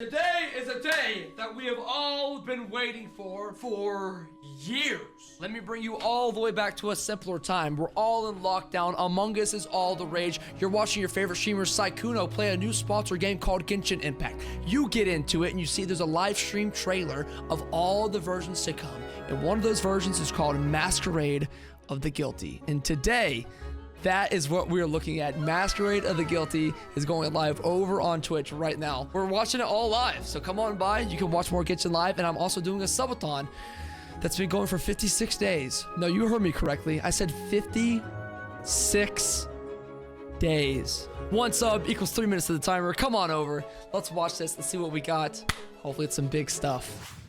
Today is a day that we have all been waiting for years. Let me bring you all the way back to a simpler time. We're all in lockdown. Among Us is all the rage. You're watching your favorite streamer, Saikuno, play a new sponsor game called Genshin Impact. You get into it and you see there's a live stream trailer of all the versions to come. And one of those versions is called Masquerade of the Guilty. And today, that is what we're looking at. Masquerade of the Guilty is going live over on Twitch right now. We're watching it all live, so come on by. You can watch more Genshin live, and I'm also doing a subathon that's been going for 56 days. No, you heard me correctly. I said 56 days. One sub equals 3 minutes to the timer. Come on over. Let's watch this and see what we got. Hopefully it's some big stuff.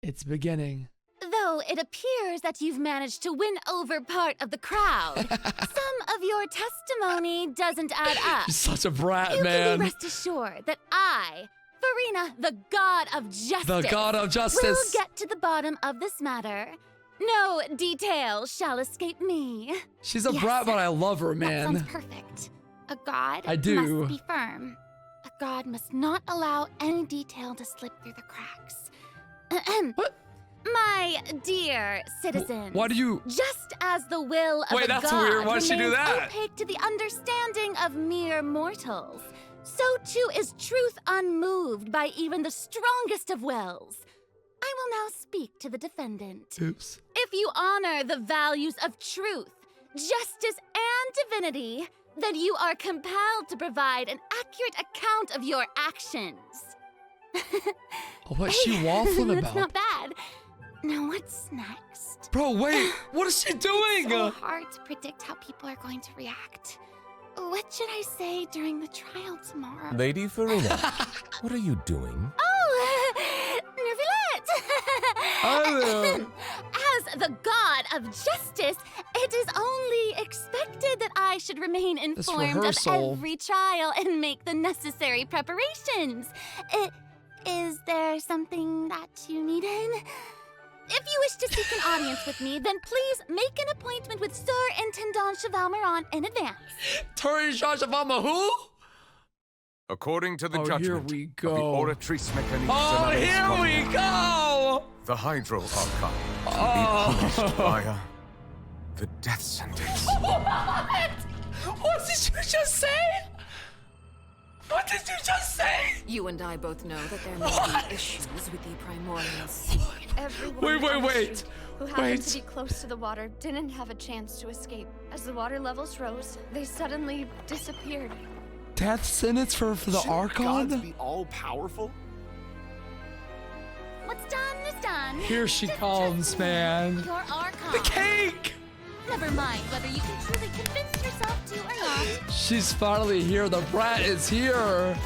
It's beginning. Though it appears that you've managed to win over part of the crowd, some of your testimony doesn't add up. You're such a brat, you man. You can rest assured that I, Farina, the god of justice, will get to the bottom of this matter. No detail shall escape me. She's a brat, but I love her, man. That sounds perfect. A god must be firm. A god must not allow any detail to slip through the cracks. What? My dear citizen, why do you... Just as the will of a god weird. Why'd she do that? opaque to the understanding of mere mortals, so too is truth unmoved by even the strongest of wills. I will now speak to the defendant. Oops. If you honor the values of truth, justice, and divinity, then you are compelled to provide an accurate account of your actions. What's she waffling about? That's not bad. Now what's next? Bro, wait, what is she doing? It's so hard to predict how people are going to react. What should I say during the trial tomorrow? Lady Farina, what are you doing? Oh, Nervillette! Oh. As the god of justice, it is only expected that I should remain informed of every trial and make the necessary preparations. Is there something that you needed? If you wish to seek an audience with me, then please make an appointment with Sir Intendant Chevalmeron in advance. Chevalmeron who? According to the judgment here we go. of the Oratrice Mécanique here we go! The Hydro Archon to be punished via the death sentence. What did you just say? What did you just say? You and I both know that there may be issues with the Primordials. Everyone Wait. who happened to be close to the water didn't have a chance to escape. As the water levels rose, they suddenly disappeared. Death sentence for the Archon? Gods be all powerful? What's done is done. Here she comes, man. Your Archon. The cake! Never mind whether you can truly convince yourself to or not. She's finally here. The brat is here.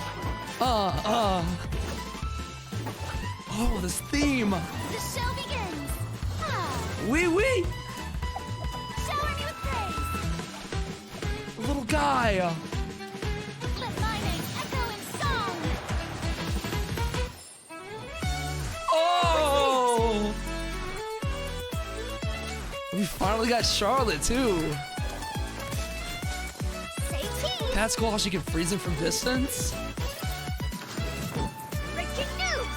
Oh, this theme. The show begins. Wee. Shower me with praise. Little guy. Let my name echo in song. Oh! We finally got Charlotte, too. Say cheese. That's cool how she can freeze him from distance. Breaking news.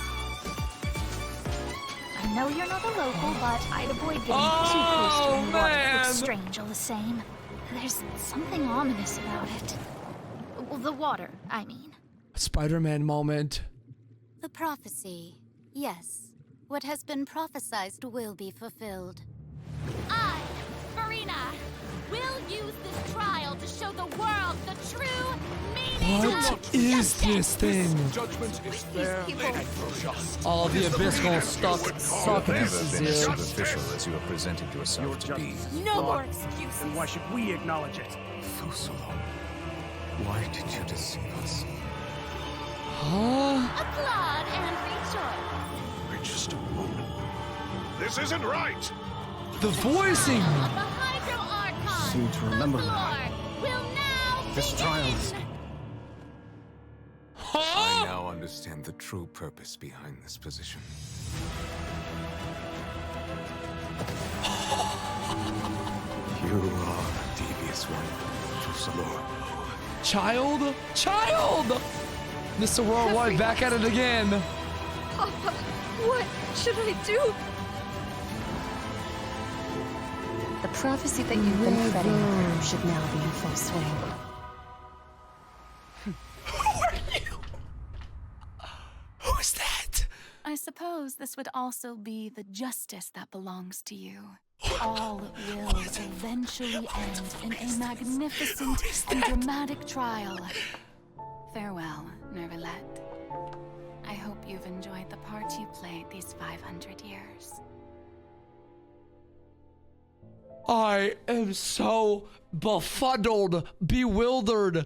I know you're not a local, but I'd avoid getting too close to anyone that looks strange all the same. There's something ominous about it. Well, the water, I mean. Spider-Man moment. The prophecy. Yes. What has been prophesized will be fulfilled. I, Farina, will use this trial to show the world the true meaning What is this thing? Judgment is fair and just. All the abyss gonna suck pieces Been as here. superficial as you have presented yourself to be. No more excuses. And why should we acknowledge it? Fusolo, why did you deceive us? Huh? Applaud and rejoice. Wait just a moment. This isn't right! The voicing. Of the Hydro Archon. Seem to remember The floor will now This trial is... I Huh? now understand the true purpose behind this position. You are a devious one, Fusolo. Child? Mr. Worldwide back at it again. Papa, what should I do? The prophecy that you've been fretting over should now be in full swing. Who are you? Who's that? I suppose this would also be the justice that belongs to you. All will eventually end in a magnificent and dramatic trial. Farewell, Nervalette. I hope you've enjoyed the part you played these 500 years. I am so befuddled, bewildered,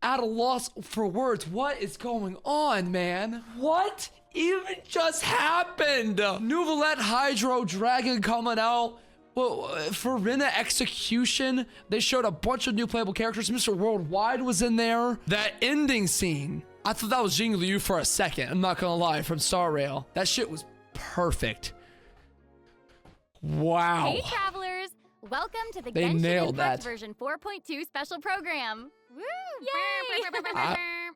at a loss for words. What is going on, man? What even just happened? Nouvellette Hydro Dragon coming out. Well, Farina Execution. They showed a bunch of new playable characters. Mr. Worldwide was in there. That ending scene. I thought that was Jing Liu for a second. I'm not gonna lie, from Star Rail. That shit was perfect. Wow. Hey, travelers. Welcome to the They Genshin nailed Impact that. version 4.2 special program. Woo! Ah. Yay!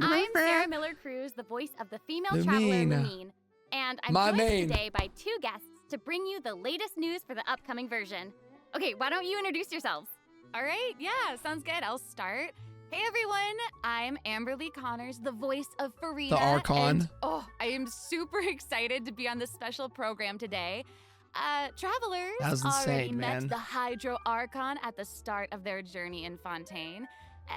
I'm Sarah Miller Cruz, the voice of the female traveler Lumine. Lumine, and I'm My joined main. today by two guests to bring you the latest news for the upcoming version. Okay, why don't you introduce yourselves? All right, yeah, sounds good. I'll start. Hey everyone, I'm Amberly Connors, the voice of Farina. The Archon. And, I am super excited to be on this special program today. Travelers That was already insane, met man. the Hydro Archon at the start of their journey in Fontaine.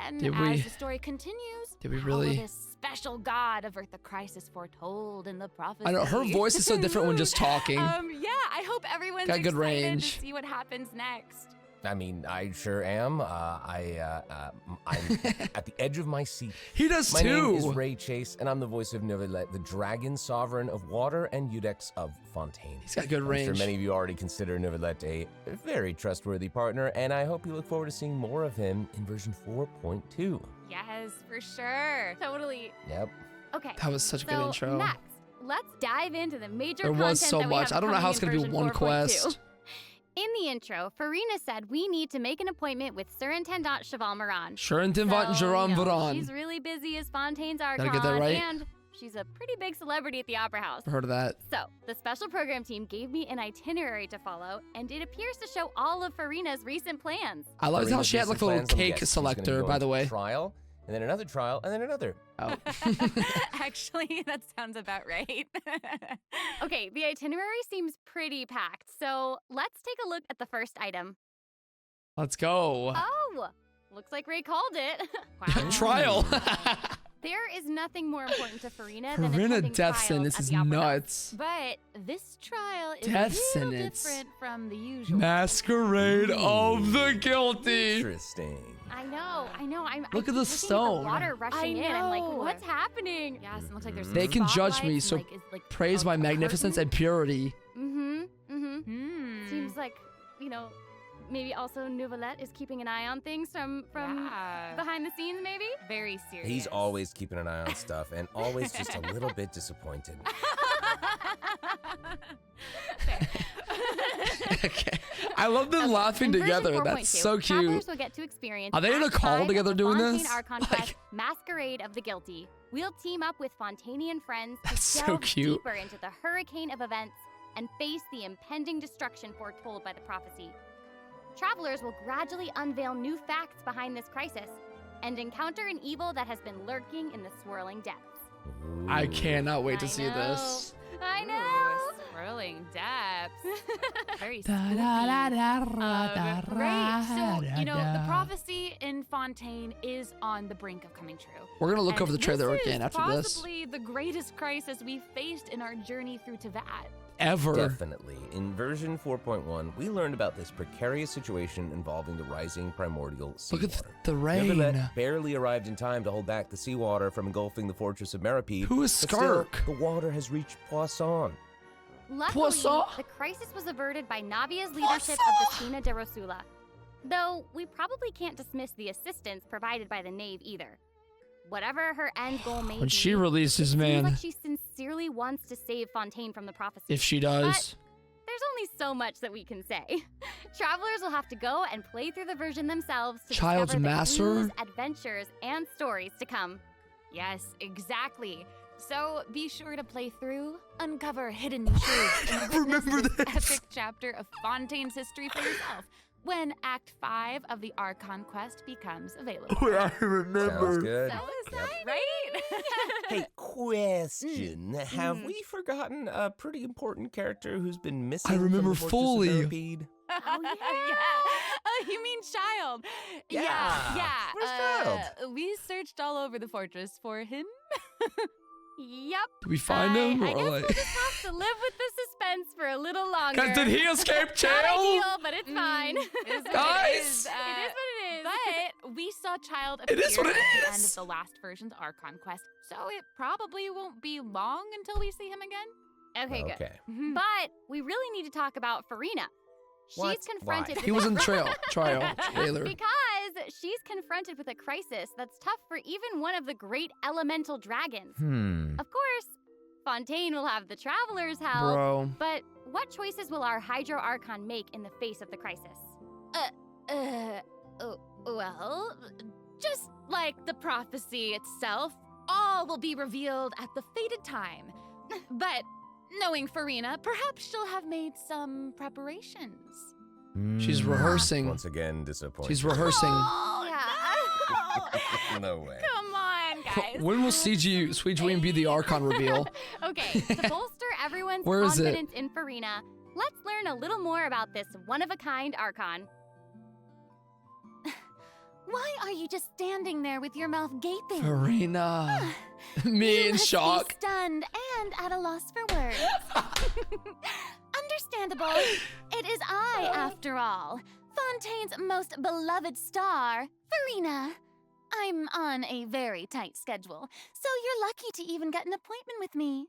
And Did as we? the story continues, Did we how really? will this special god avert the crisis foretold in the prophecy? I know, her voice is so different when just talking. Yeah, I hope everyone's Got good excited range. to see what happens next. I mean, I sure am. I'm at the edge of my seat. He does My name is too. Ray Chase, and I'm the voice of Nouvellette, the dragon sovereign of water and Udex of Fontaine. He's got good I'm range. sure many of you already consider Nouvellette a very trustworthy partner, and I hope you look forward to seeing more of him in version 4.2. Yes, for sure. Totally. Yep. Okay. That was such a good so intro. Next, let's dive into the major There content was so that we much. have I don't know how coming it's in gonna be version one 4.2. quest. In the intro, Farina said we need to make an appointment with Surintendant Cheval Moran. Surintendant Jerome Veron. She's really busy as Fontaine's Archon, Gotta get that right. and she's a pretty big celebrity at the Opera House. Heard of that. So, the special program team gave me an itinerary to follow, and it appears to show all of Farina's recent plans. I love how Farina's she had like a recent little plans, let me cake guess, she's gonna be selector, going by the to way. Trial, and then another trial, and then another. Oh. Actually, that sounds about right. Okay, the itinerary seems pretty packed, so let's take a look at the first item. Let's go. Oh, looks like Ray called it. Wow. Trial. There is nothing more important to Farina than Farina attending death trials sentence at is the Opera House. nuts. But this trial is Death a little sentence. different from the usual. Masquerade of the guilty. Interesting. I know. I'm Look at keep the looking stone. the water rushing in. I I'm like, know. what's happening? Yes, it looks like there's They can judge me, spotlights so and, like, is, like, praise a- my a magnificence curtain. and purity. Mm-hmm. Seems like, maybe also Nouvellette is keeping an eye on things from Yeah. behind the scenes, maybe? Very serious. He's always keeping an eye on stuff, and always just a little bit disappointed. Okay. I love them laughing In version together. That's 4.2, so cute. Travelers will get to experience Are they in a Act call 5 of together the doing Fontaine this? Archon Like- quest, Masquerade of the Guilty. We'll team up with Fontainian friends to That's so delve cute. deeper into the hurricane of events and face the impending destruction foretold by the prophecy. Travelers will gradually unveil new facts behind this crisis and encounter an evil that has been lurking in the swirling depths. I cannot wait to I see know. this. I know. Ooh, swirling depths. Very spooky. Right. So, the prophecy in Fontaine is on the brink of coming true. We're gonna look And over the trailer this again is after this. possibly the greatest crisis we've faced in our journey through Teyvat. Ever. Definitely. In version 4.1, we learned about this precarious situation involving the rising primordial Look seawater. at the rain. Nouvellette barely arrived in time to hold back the seawater from engulfing the fortress of Meripede. Who is but still, Skark? the water has reached Poisson. Luckily, Poisson? the crisis was averted by Navia's leadership of the Spina de Rosula. Though, we probably can't dismiss the assistance provided by the Knave either. Whatever her end goal may When be, she releases, it seems man. like she sincerely wants to save Fontaine from the prophecy. If she does. But there's only so much that we can say. Travelers will have to go and play through the version themselves to Child's discover the Master? clues, adventures, and stories to come. Yes, exactly. So be sure to play through, uncover hidden truths, and witness this epic chapter of Fontaine's history for yourself when Act 5 of the Archon quest becomes available. I remember. Sounds good. So exciting, right? Hey, question. Have we forgotten a pretty important character who's been missing? I remember from the fully. Fortress of Stampede? Oh, yeah. Oh, you mean Child. Yeah. Where's Child? We searched all over the fortress for him. Yep. Did we find him? I Or guess like... we'll just have to live with the suspense for a little longer. Guys, did he escape jail? Not ideal, but it's fine. It is what Guys! it is. It is what it is. But we saw Child It appear is what it at the end is. of the last version's Archon quest, so it probably won't be long until we see him again. Okay, good. Okay. But we really need to talk about Farina. What? She's confronted Why? with He was in trial trailer. because she's confronted with a crisis that's tough for even one of the great elemental dragons. Of course, Fontaine will have the travelers' help, Bro. but what choices will our Hydro Archon make in the face of the crisis? Well, just like the prophecy itself, all will be revealed at the fated time. But knowing Farina, perhaps she'll have made some preparations. She's rehearsing. Once again, disappointed. She's rehearsing. Oh, yeah. No way. Come on, guys. When will CG Sweet Dream be the Archon reveal? Okay, to bolster everyone's Where is it? confidence in Farina, let's learn a little more about this one-of-a-kind Archon. Why are you just standing there with your mouth gaping? Farina. Me You in must shock. Be stunned and at a loss for words. Understandable. It is I, after all, Fontaine's most beloved star, Farina. I'm on a very tight schedule, so you're lucky to even get an appointment with me.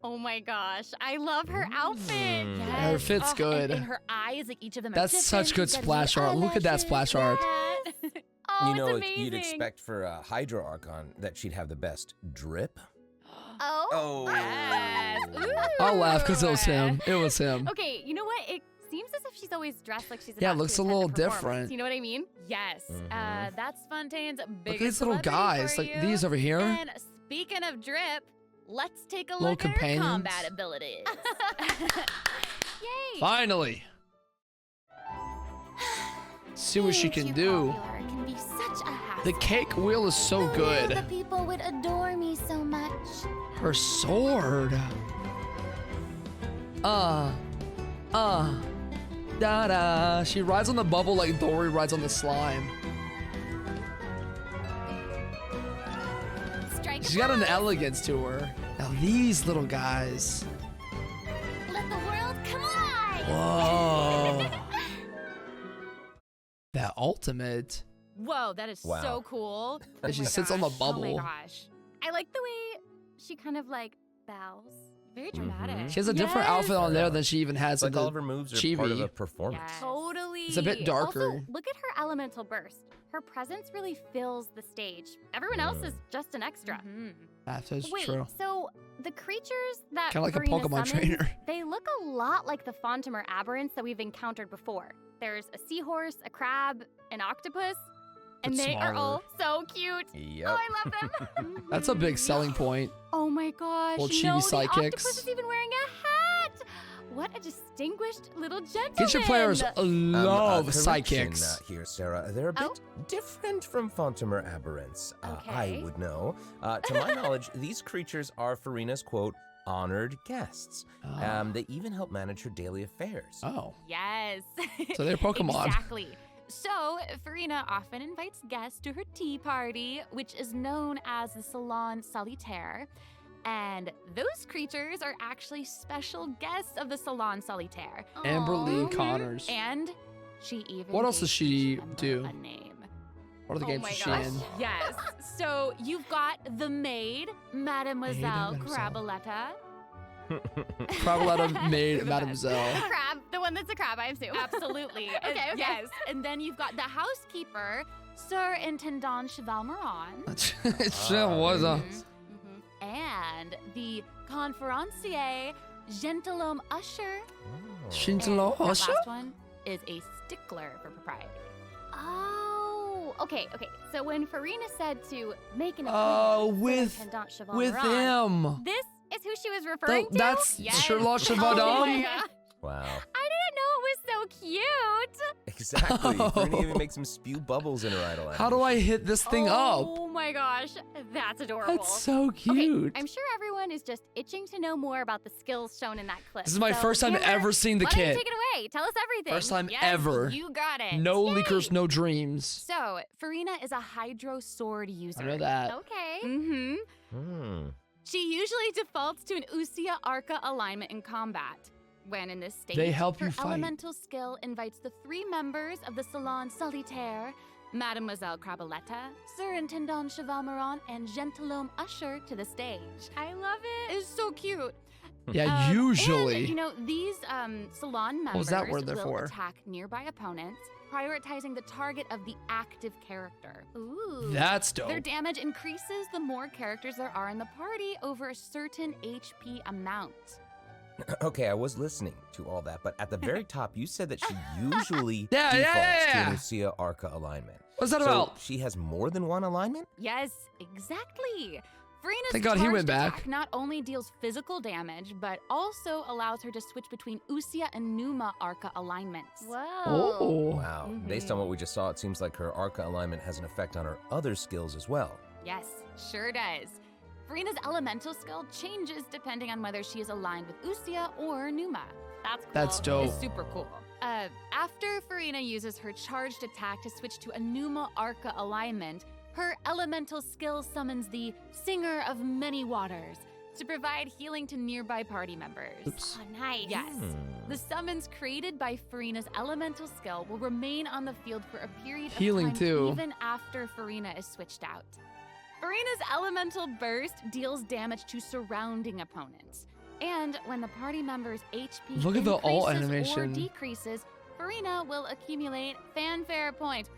Oh my gosh, I love her outfit. Yeah, her fit's good. And her eyes, like each of them are That's different. such good She's got splash art. Look at that splash art. Yes. Oh, You know, it's amazing. you'd expect for a Hydro Archon that she'd have the best drip. Oh. Yes. I'll laugh because it was him. It was him. Okay, you know what? It seems as if she's always dressed like she's Yeah, it about looks to a attend little performance. different. You know what I mean? Yes. That's Fontaine's biggest Look at these little celebrity guys. for Like you. these over here. And speaking of drip, let's take a Little look at her companions. combat abilities. Yay! Finally. See what she Being can too do. popular can be such a hassle. The cake wheel is so The good. people would adore me so much. Her sword. Da-da. She rides on the bubble like Dory rides on the slime. Strike She's got an elegance to her. Now these little guys. Let the world come alive. Whoa. That ultimate. Whoa, that is Wow. so cool. And she Oh my sits on the gosh. bubble. Oh my gosh. I like the way she kind of like bows. Very dramatic. She has a different outfit on there than she even has It's like in all the of her moves are part of chibi. a performance. Yes. Totally. It's a bit darker. Also, look at her elemental burst. Her presence really fills the stage. Everyone else is just an extra. That's Wait, true. so the creatures that Kinda like a Farina Pokemon summons, trainer. they look a lot like the Fontimer aberrants that we've encountered before. There's a seahorse, a crab, an octopus, and But they are smaller. all so cute. Yep. Oh, I love them. That's a big selling point. Oh my gosh. Little no, chibi the sidekicks. octopus is even wearing a hat. What a distinguished little gentleman. Genshin players love correction, sidekicks. here, Sarah. They're a bit different from Fontimer aberrants. Okay. I would know. To my knowledge, these creatures are Farina's, quote, honored guests. They even help manage her daily affairs. Oh. Yes. So they're Pokemon. Exactly. So, Farina often invites guests to her tea party, which is known as the Salon Solitaire. And those creatures are actually special guests of the Salon Solitaire. Amber Lee Aw. Connors. And she even What else does gave she each of them do? a name. What are the games my is she gosh. in? Yes. So you've got the maid, Mademoiselle Mademoiselle. Crabaletta. Crabaletta maid The Mademoiselle. The crab, the one that's a crab, I assume. Absolutely. Okay. Yes. And then you've got the housekeeper, Sir Intendant Cheval Moran. She was a. And the conferencier, Gentilhomme Usher. Shintalo That Usher? last one is a stickler for propriety. Oh, okay. So when Farina said to make an Oh, appointment with him. this is who she was referring to? That's Sherlock Oh my Shavadam. God. Wow. I didn't know it was so cute. Exactly. Farina even makes him spew bubbles in her idol. How do I hit this thing up? Oh my gosh, that's adorable. That's so cute. Okay, I'm sure everyone is just itching to know more about the skills shown in that clip. This is my first time Taylor, ever seeing the why don't you kit. take it away. Tell us everything. First time Yes, ever. You got it. No Yay. leakers, no dreams. So, Farina is a Hydro Sword user. I know that. Okay. Mm-hmm. She usually defaults to an Usia Arca alignment in combat. When in this state, They help her you fight. elemental skill invites the 3 members of the Salon Solitaire, Mademoiselle Crabaletta, Surintendant Chevalmeron, and Gentilhomme Usher to the stage. I love it. It's so cute. Yeah, usually. And, you know, these salon members was that word there will for? attack nearby opponents, prioritizing the target of the active character. Ooh. That's dope. Their damage increases the more characters there are in the party over a certain HP amount. Okay, I was listening to all that, but at the very top, you said that she usually Yeah. defaults to an Usia Arca alignment. What's that So about? she has more than one alignment? Yes, exactly. Farina's Thank God he charged went back. attack not only deals physical damage, but also allows her to switch between Usia and Numa Arca alignments. Oh. Wow. Based on what we just saw, it seems like her Arca alignment has an effect on her other skills as well. Yes, sure does. Farina's elemental skill changes depending on whether she is aligned with Usia or Numa. That's cool. That's dope. It's super cool. After Farina uses her charged attack to switch to a Numa Arca alignment, her elemental skill summons the Singer of Many Waters to provide healing to nearby party members. Oops. Oh, nice. Yes. The summons created by Farina's elemental skill will remain on the field for a period Healing of time too. even after Farina is switched out. Farina's elemental burst deals damage to surrounding opponents. And when the party member's HP Look at the ult increases animation. or decreases, Farina will accumulate fanfare points.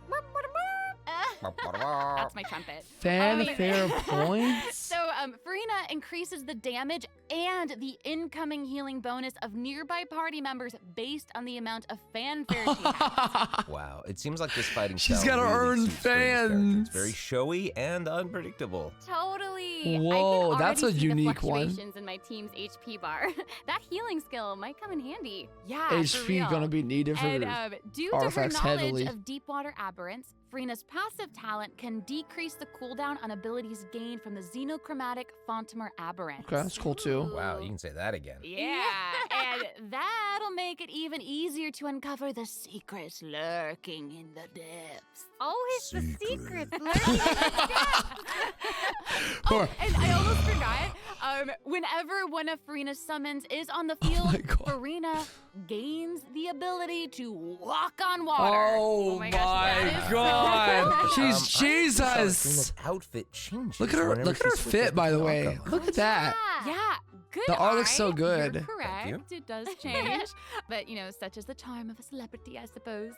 That's my trumpet. Fanfare points? So, Farina increases the damage and the incoming healing bonus of nearby party members based on the amount of fanfare she has. Wow, it seems like this fighting She's style gotta really earn suits Farina's character. fans. It's very showy and unpredictable. Totally. Whoa, I can that's a already see unique the one. fluctuations in my team's HP bar. That healing skill might come in handy. Yeah, HP for real. gonna be needed for And due to her artifacts knowledge heavily. of deep water aberrants, Farina's passive talent can decrease the cooldown on abilities gained from the xenochromatic Fontimer aberrants. Okay, that's cool too. Wow, you can say that again. Yeah, and that'll make it even easier to uncover the secrets lurking in the depths. Always the secrets lurking in the depths. Oh, and I almost forgot. Whenever one of Farina's summons is on the field, Farina gains the ability to walk on water. Oh my gosh, God. She's I Jesus. saw Farina's outfit changes. Look at her. whenever Look at she her switches fit, by the to way. Arca. Look at that. Yeah, good. The art looks so eye. good. You're correct. you. It does change, but you know, such is the charm of a celebrity, I suppose.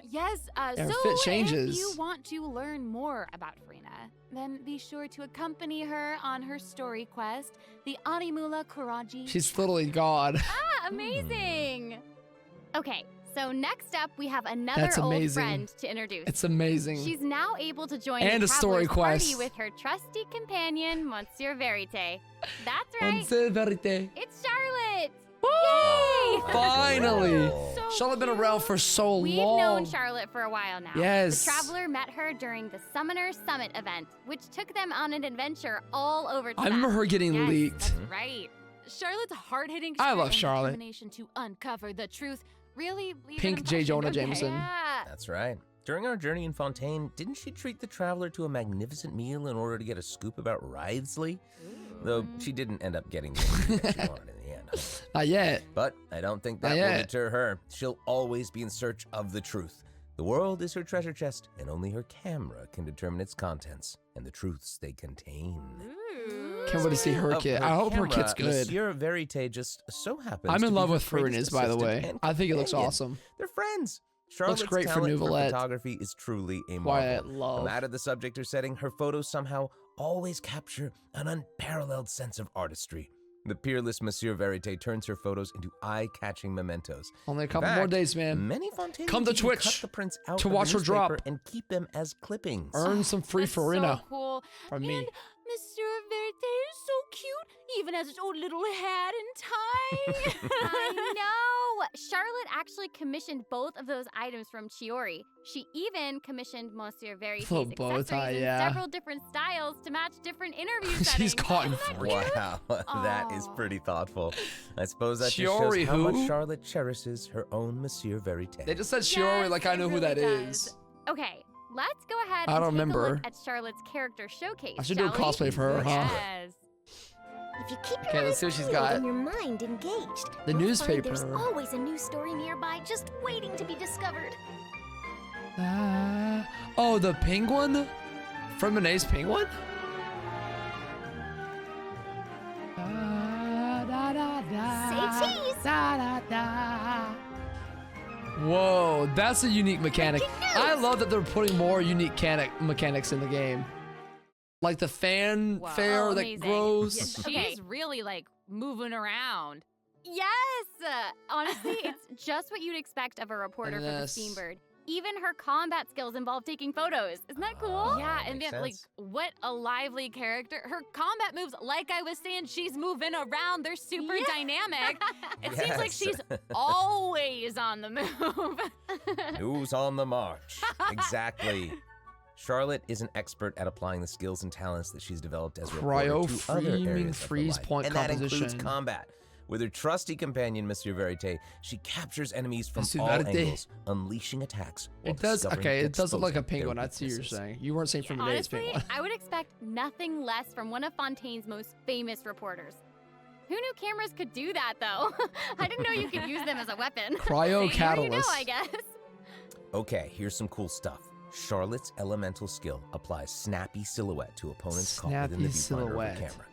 Yes. Her So fit changes. if you want to learn more about Farina, then be sure to accompany her on her story quest, the Animula Kuraji. She's literally God. Amazing. Okay. So next up, we have another That's old amazing. friend to introduce. It's amazing. She's now able to join And the a story Traveler's quest. Party with her trusty companion, Monsieur Verite. That's right. Onze verite. It's Charlotte. Woo! Yay! Finally. So Charlotte been around for so We've long. known Charlotte for a while now. Yes. The Traveler met her during the Summoner Summit event, which took them on an adventure all over I remember her getting Yes, leaked. That's right. Charlotte's hard-hitting I spirit love and Charlotte. determination to uncover the truth really leave Pink an J. impression, Jonah don't they? Jameson. Yeah. That's right. During our journey in Fontaine, didn't she treat the traveler to a magnificent meal in order to get a scoop about Wriothesley? Though she didn't end up getting the interview that she wanted in the end. Not yet. But I don't think that Not will yet. deter her. She'll always be in search of the truth. The world is her treasure chest, and only her camera can determine its contents and the truths they contain. Can't wait to see her Of kit. her I hope her camera, kit's good. Monsieur Verite just so happens I'm to in be love her with greatest Farina's, by the assistant way. and I think it looks companion. awesome. They're friends. Charlotte's great for talent Nouvelette. photography is truly a Quiet marvel. love. No matter the subject or setting, her photos somehow always capture an unparalleled sense of artistry. The peerless Monsieur Verite turns her photos into eye-catching mementos. Only a couple In more fact, days, man. Many Fontaines Come to even Twitch cut the prints out to of the watch her drop. newspaper and keep them as clippings. Earn some free That's Farina so cool. from me. And Monsieur Verite is so cute, even has his own little hat and tie. I know. Charlotte actually commissioned both of those items from Chiori. She even commissioned Monsieur Verity's Little bow tie, accessories in yeah. several different styles to match different interview settings. She's caught in Isn't that free. cute? Wow, that is Aw. pretty thoughtful. I suppose that just Chiori shows how much who? Charlotte cherishes her own Monsieur Verite. They just said Shiori Yes, like I it know who really that does. is. Okay, let's go ahead I and don't take a remember. look at Charlotte's character showcase. I should do a shall we? cosplay for her, huh? Yes. If you keep Okay, your let's eyes see what she's peeled got. and your mind engaged, The you'll newspaper. Find there's always a new story nearby just waiting to be discovered. Oh, the penguin? From Renee's penguin? Say cheese! Whoa, that's a unique mechanic. Breaking news! I love that they're putting more unique mechanics in the game. Like the fanfare that amazing. grows. She's Okay. really like moving around. Yes! Honestly, it's just what you'd expect of a reporter And for the this. Steambird. Even her combat skills involve taking photos. Isn't that cool? Yeah, and makes then like sense. what a lively character. Her combat moves, like I was saying, she's moving around. They're super Yeah. dynamic. It seems like Yes. she's always on the move. Who's on the march? Exactly. Charlotte is an expert at applying the skills and talents that she's developed as a reporter Cryo to other framing areas of her freeze life. point and that includes composition. combat. With her trusty companion, Monsieur Verite, she captures enemies from Monsieur all Verite. angles, unleashing attacks. while It does, discovering okay, and it does look like a exposing their penguin. I see what you're weaknesses. saying. You weren't saying from Renee's Honestly, penguin. I would expect nothing less from one of Fontaine's most famous reporters. Who knew cameras could do that, though? I didn't know you could use them as a weapon. Cryo Say, now you know, catalyst. I guess. Okay, here's some cool stuff. Charlotte's elemental skill applies snappy silhouette to opponents caught within the Snappy viewfinder of silhouette. her camera.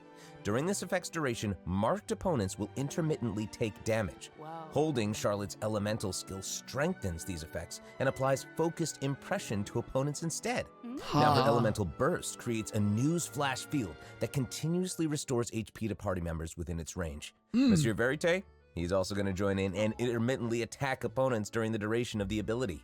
During this effect's duration, marked opponents will intermittently take damage. Whoa. Holding Charlotte's elemental skill strengthens these effects and applies focused impression to opponents instead. Now her Huh. elemental burst creates a news flash field that continuously restores HP to party members within its range. Monsieur Verite, he's also going to join in and intermittently attack opponents during the duration of the ability.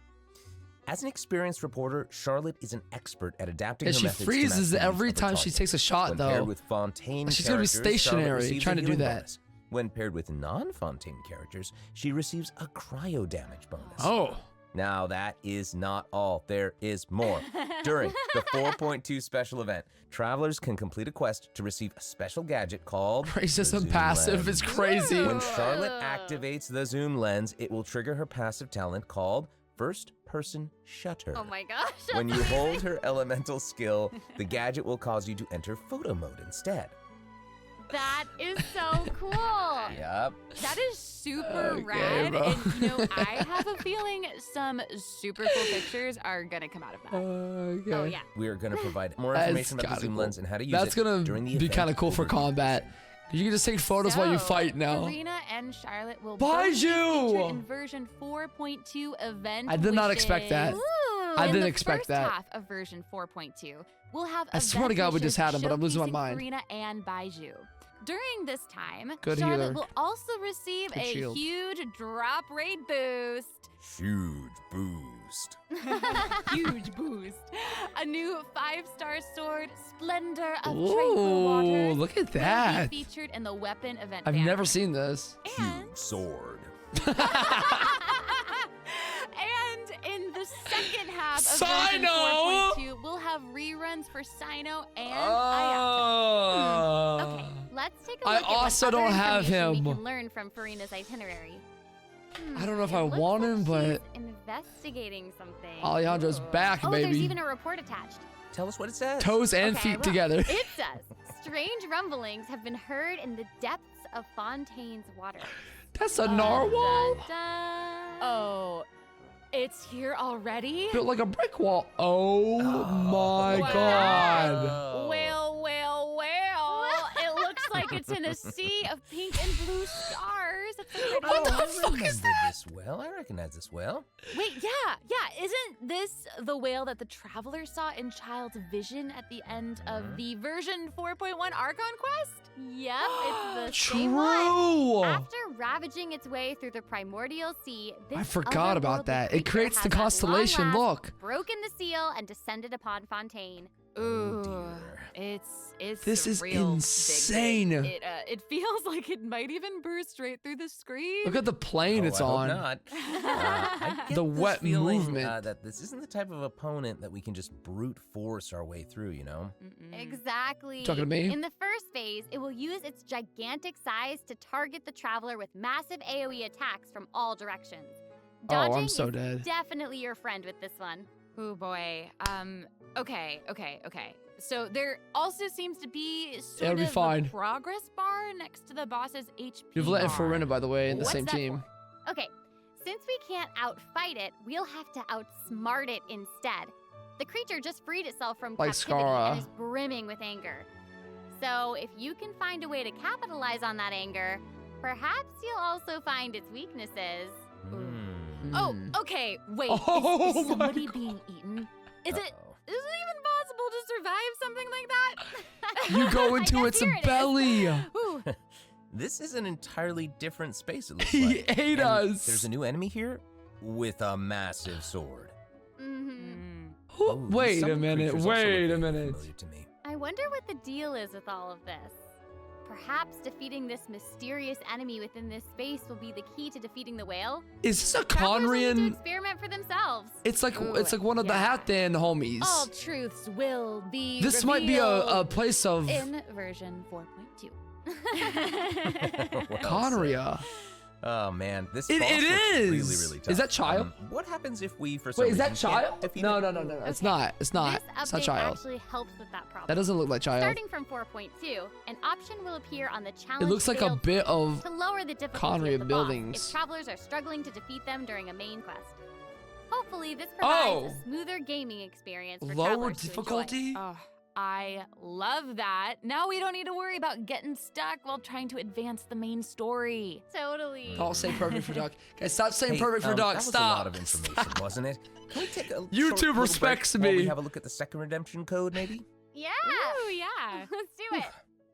As an experienced reporter, Charlotte is an expert at adapting And her she methods to freezes match the every needs of her time she target. takes a shot, When though. paired with Fontaine She's gonna be characters, Charlotte stationary, receives trying a to do healing that. bonus. When paired with non-Fontaine characters, she receives a cryo damage bonus. Oh. Now that is not all. There is more. During the 4.2 special event, travelers can complete a quest to receive a special gadget called Racism the Zoom passive Lens. is crazy. When Charlotte activates the zoom lens, it will trigger her passive talent called First Person Shutter. Oh my gosh. When you hold her elemental skill, the gadget will cause you to enter photo mode instead. That is so cool. Yep. That is super Okay, rad. bro. And you know, I have a feeling some super cool pictures are gonna come out of that. Okay. Oh, yeah. We are going to provide more That's information about the kinda zoom cool. lens and how to use That's it gonna during the be event kind of cool for overview combat. section. You can just take photos while you So, fight now. Karina and Charlotte will Baiju! both be featured in version 4.2 event. I did not which expect that. is- I in didn't the expect first that. half of version 4.2, we'll have I swear to event God we wishes just had 'em, but I'm losing my showcasing mind. Karina and Baiju. During this time, Good Charlotte healer. will also receive Good a shield. huge drop rate boost. Huge boost. Huge boost. A new 5-star sword, Splendor of Tranquil Ooh, Waters. look at will be that. featured in the weapon event. I've banner. never seen this. And, Huge sword. and in the second half of version Sino! 4.2, we'll have reruns for Sino and Ayaka. Oh. Okay, let's take a I look at what also other don't have information we him. can learn from Farina's itinerary. I don't know if It I looks want like him, she's but investigating something. Alejandro's Ooh. back, Oh, there's baby. even a report attached. Tell us what it says. Toes and Okay, feet well, together. It says, strange rumblings have been heard in the depths of Fontaine's water. That's a narwhal. Dun, dun. Oh, it's here already? Built like a brick wall. Oh my Wow. God. Well. It looks like it's in a sea of pink and blue stars. That's What the I fuck is remember that? this well. I recognize this well. Wait, yeah. Isn't this the whale that the traveler saw in Child's vision at the end of the version 4.1 Archon quest? Yep, it's the same one. True. After ravaging its way through the primordial sea, this I forgot about otherworldly that. It creature creates the has at long constellation. last Look. broken the seal and descended upon Fontaine. Ooh, it's This is real insane. big. It feels like it might even burst straight through the screen. Look at the plane it's I hope on. not. I get The this wet feeling, movement. that this isn't the type of opponent that we can just brute force our way through, you know? Exactly. Talking to me? In the first phase, it will use its gigantic size to target the traveler with massive AoE attacks from all directions. Dodging I'm so is dead. definitely your friend with this one. Oh boy. Okay. So there also seems to be sort It'll be of fine. a progress bar next to the boss's HP You've let bar. Farina, by the way, in the What's same that team. for? Okay, since we can't outfight it, we'll have to outsmart it instead. The creature just freed itself from Like captivity Skara. and is brimming with anger. So if you can find a way to capitalize on that anger, perhaps you'll also find its weaknesses. Oh, okay. Wait. Oh is my somebody God. being eaten? Is it Uh-oh. even possible to survive something like that? You go I into guess its here it is. belly. Ooh. This is an entirely different space, it looks He like. ate And us. There's a new enemy here with a massive sword. Who- wait some a minute. creatures also look Wait a very minute. familiar to me. I wonder what the deal is with all of this. Perhaps defeating this mysterious enemy within this space will be the key to defeating the whale? Is this a Travelers will need to Conrian? experiment for themselves. It's like Ooh, one of the yeah. Hathan homies. All truths will be This might be a revealed place of in version 4.2. Well Conria. said. Oh man, this It- boss it looks really, is. really tough. Is that Child? What happens if we, for some Wait, is reason, that can't Child? defeat No, it? no. It's not. It's not. This It's not update Child. actually helps with that problem. That doesn't look like Child. Starting from 4.2, an option will appear on the challenge It looks like a failed bit of to lower the difficulty Conria of the buildings. boss if travelers are struggling to defeat them during a main quest. Hopefully, this provides a smoother gaming experience for lower travelers to enjoy. difficulty. Oh, I love that. Now we don't need to worry about getting stuck while trying to advance the main story. Totally. Don't say perfect for Duck. Guys, stop saying perfect for Duck. That was Stop. a lot of information, wasn't it? Can we take a YouTube short little respects break while me. we have a look at the second redemption code, maybe? Yeah. Ooh, yeah. Let's do it.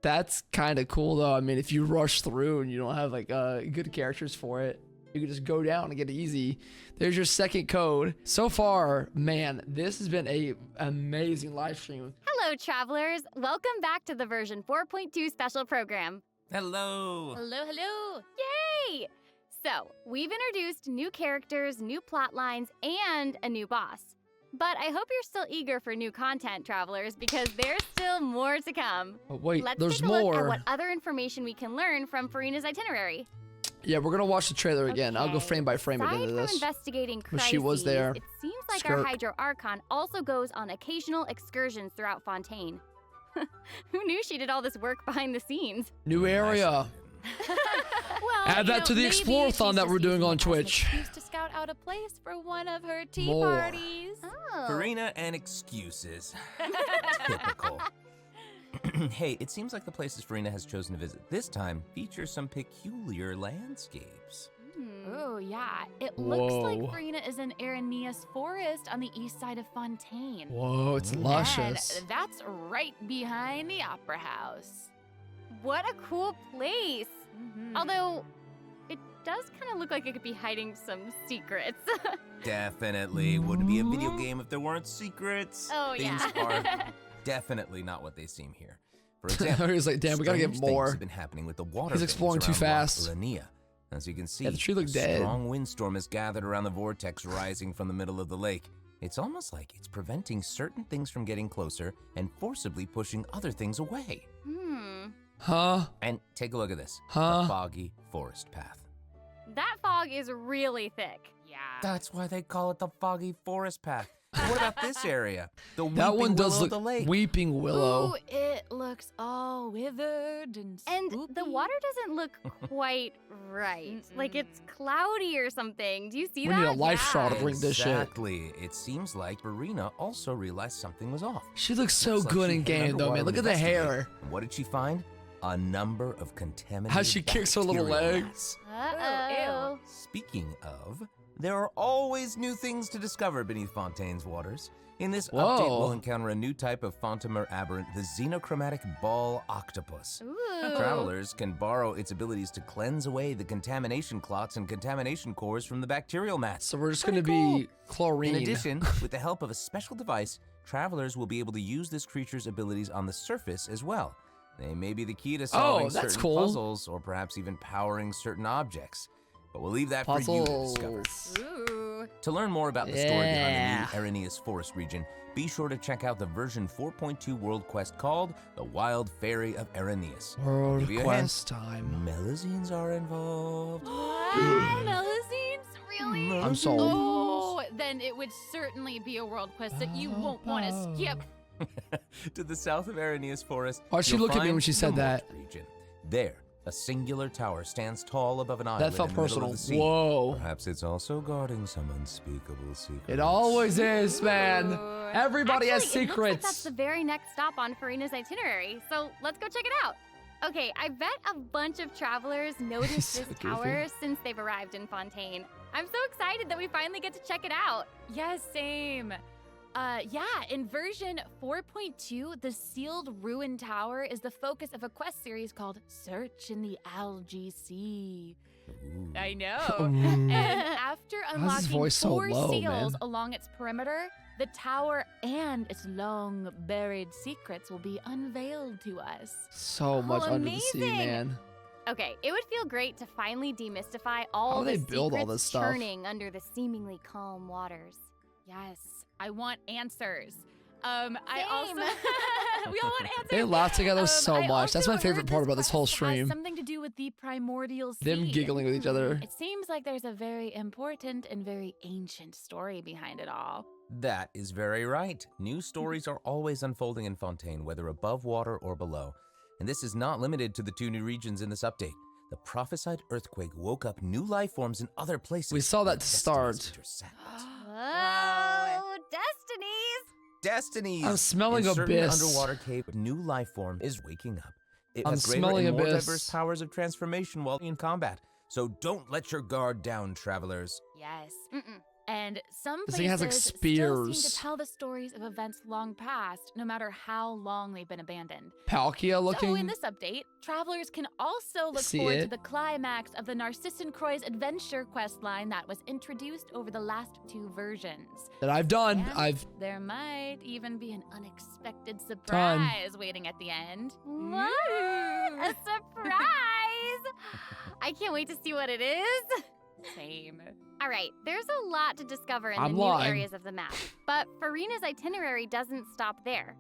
That's kind of cool, though. I mean, if you rush through and you don't have like good characters for it, you can just go down and get it easy. There's your second code. So far, man, this has been a amazing live stream. Hello, travelers. Welcome back to the version 4.2 special program. Hello. Hello. Yay! So, we've introduced new characters, new plot lines, and a new boss. But I hope you're still eager for new content, travelers, because there's still more to come. Oh, wait, Let's there's take a look at more. what other information we can learn from Farina's itinerary. Yeah, we're gonna watch the trailer again. I'll go Okay. frame by frame Aside into from this. investigating When she was crises, there. it seems like our Skirt. Hydro Archon also goes on occasional excursions throughout Fontaine. Who knew she did all this work behind the scenes? New area. Well, Add that to the maybe Explorathon she's that just we're doing using on it as an Twitch. excuse to scout out a place for one of her tea More. parties. Oh. Farina and excuses. Typical. Hey, it seems like the places Farina has chosen to visit this time feature some peculiar landscapes. Oh, yeah. It looks like Whoa. Farina is in Aranea's forest on the east side of Fontaine. Whoa, it's luscious. And that's right behind the Opera House. What a cool place. Mm-hmm. Although, it does kind of look like it could be hiding some secrets. Definitely wouldn't be a video game if there weren't secrets. Oh, Things yeah. are definitely not what they seem here. For example, He's like, damn, we gotta get strange things more. have been happening with the water He's veins exploring too around fast. Rock Aranea. As you can see, Yeah, the tree looked a dead. strong windstorm has gathered around the vortex rising from the middle of the lake. It's almost like it's preventing certain things from getting closer and forcibly pushing other things away. Huh? And take a look at this. Huh? The foggy forest path. That fog is really thick. Yeah. That's why they call it the foggy forest path. And what about this area? The That weeping one does willow look of the lake. Weeping Willow. Ooh, it looks all withered and And spooky. the water doesn't look quite right. Like it's cloudy or something. Do you see We that? need a life shot to Yeah. bring this shit. Exactly. It seems like Farina also realized something was off. She looks so Looks like good she in hid game though, underwater man. Look to at the investigate. hair. And what did she find? a number of contaminated How she kicks her little bacterial legs. Uh-oh. Speaking of, there are always new things to discover beneath Fontaine's waters. In this Whoa. update, we'll encounter a new type of Fontamer aberrant, the xenochromatic ball octopus. Ooh. Travelers can borrow its abilities to cleanse away the contamination clots and contamination cores from the bacterial mats. So we're just gonna be chlorine. In addition, with the help of a special device, travelers will be able to use this creature's abilities on the surface as well. They may be the key to solving that's certain cool. puzzles or perhaps even powering certain objects. But we'll leave that for you to discover. Ooh. To learn more about the story behind the new Arrhenius Forest region, be sure to check out the version 4.2 world quest called The Wild Fairy of Arrhenius. World Give you a quest time. Melazines are involved. Melazines? Really? I'm sold. Oh, then it would certainly be a world quest that you won't want to skip. To the south of Arrhenius Forest, Why'd she you'll look at me find when she said the that? Mort region. There, a singular tower stands tall above an island That felt in the middle personal. of the sea. Whoa. Perhaps it's also guarding some unspeakable secret. It always is, man. Everybody has Actually, it looks like that's secrets. the very next stop on Farina's itinerary, so let's go check it out. Okay, I bet a bunch of travelers noticed So this goofy. tower since they've arrived in Fontaine. I'm so excited that we finally get to check it out. Yes, same. Yeah, in version 4.2, the sealed ruin tower is the focus of a quest series called Search in the Algae Sea. I know. And after his unlocking voice so 4 low, seals man? along its perimeter, the tower and its long buried secrets will be unveiled to us. So much under the sea, amazing. man. Okay, it would feel grerait to finally demystify all How do the they build all secrets this stuff? churning under the seemingly calm waters. Yes, I want answers. I also we all want answers. They laugh together so I much. That's also my favorite heard part about this whole quest has stream. something to do with the primordial sea. Them giggling with each other. It seems like there's a very important and very ancient story behind it all. That is very right. New stories are always unfolding in Fontaine, whether above water or below. And this is not limited to the 2 new regions in this update. The prophesied earthquake woke up new life forms in other places. We saw that where to destinies start. intersect. Oh, destinies! Destinies! I'm smelling in certain abyss. underwater cave, a new life form is waking up. It I'm has greater smelling and more abyss. diverse powers of transformation while in combat. So don't let your guard down, travelers. Yes. Mm-mm. And some This places thing has, like, still spears. seem to tell the stories of events long past, no matter how long they've been abandoned. Palkia looking. So in this update, travelers can also look See forward it? to the climax of the Narcissan Croix adventure quest line that was introduced over the last 2 versions. that I've done. And there might even be an unexpected surprise waiting at the end. What? A surprise! I can't wait to see what it is. Same. All right, there's a lot to discover in I'm the new lying. areas of the map, but Farina's itinerary doesn't stop there.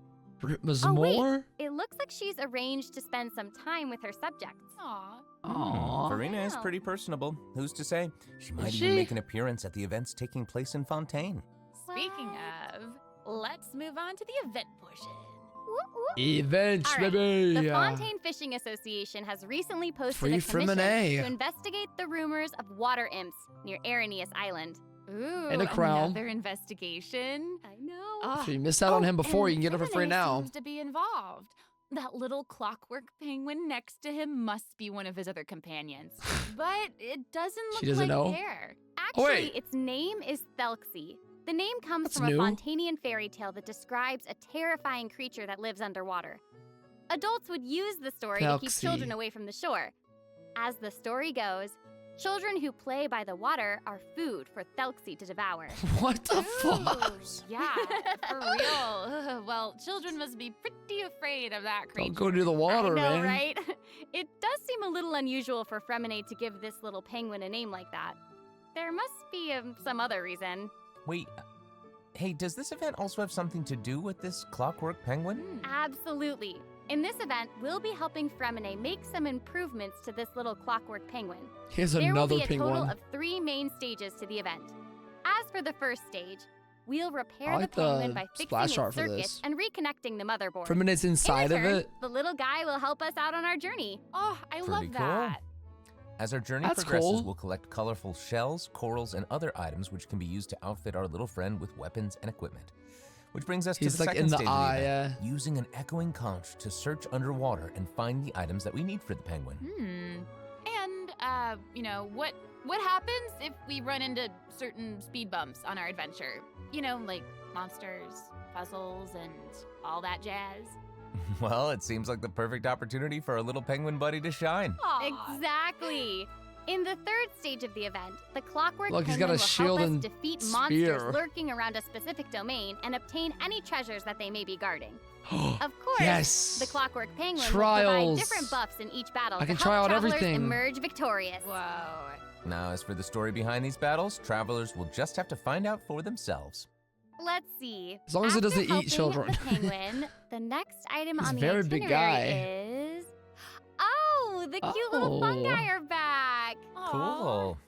Was Oh, wait. more? It looks like she's arranged to spend some time with her subjects. Aw. Aww. Farina is Wow. pretty personable. Who's to say? She might Is even she? make an appearance at the events taking place in Fontaine. Speaking of, let's move on to the event portion. Whoop, whoop. Events, All right, baby. The Fontaine Fishing Association has recently posted Free a from commission an A. to investigate the rumors of water imps near Arrhenius Island. Ooh, And a crown. another investigation. I know. Ah. If you missed out on him before, and you can get it for free Femine now. Seems to be involved. That little clockwork penguin next to him must be one of his other companions. But it doesn't look She doesn't like know? there. Actually, wait. its name is Thelxie. The name comes That's from new. a Fontanian fairy tale that describes a terrifying creature that lives underwater. Adults would use the story to keep Thelxie. children away from the shore. As the story goes, children who play by the water are food for Thelxie to devour. What the fuck? Yeah, for real. Well, children must be pretty afraid of that creature. Don't go to the water, I know, man. right? It does seem a little unusual for Fremine to give this little penguin a name like that. There must be some other reason. Wait, hey, does this event also have something to do with this clockwork penguin? Absolutely. In this event, we'll be helping Fremine make some improvements to this little clockwork penguin. Here's There will another be a total penguin. of 3 main stages to the event. As for the first stage, we'll repair I like the penguin the by fixing splash its art for circuit this. and reconnecting the motherboard. From minutes inside In of return, it. the little guy will help us out on our journey. Oh, I Pretty love cool. that. As our journey That's progresses, cool. we'll collect colorful shells, corals, and other items which can be used to outfit our little friend with weapons and equipment. Which brings us to He's the like second in the stage eye, of the event, using an echoing conch to search underwater and find the items that we need for the penguin. And, you know, what happens if we run into certain speed bumps on our adventure? You know, like monsters, puzzles, and all that jazz. Well, it seems like the perfect opportunity for our little penguin buddy to shine. Exactly. In the third stage of the event, the clockwork Look, he's penguin got a will shield help us and defeat spear. monsters lurking around a specific domain and obtain any treasures that they may be guarding. Of course, Yes. the clockwork penguin will Trials. provide different buffs in each battle I to can help try out travelers everything. emerge victorious. Whoa. Now, as for the story behind these battles, travelers will just have to find out for themselves. Let's see. As long as it After doesn't eat helping children. The penguin, the next item He's on a the very big itinerary guy. is... Oh, the cute little fungi are back. Cool.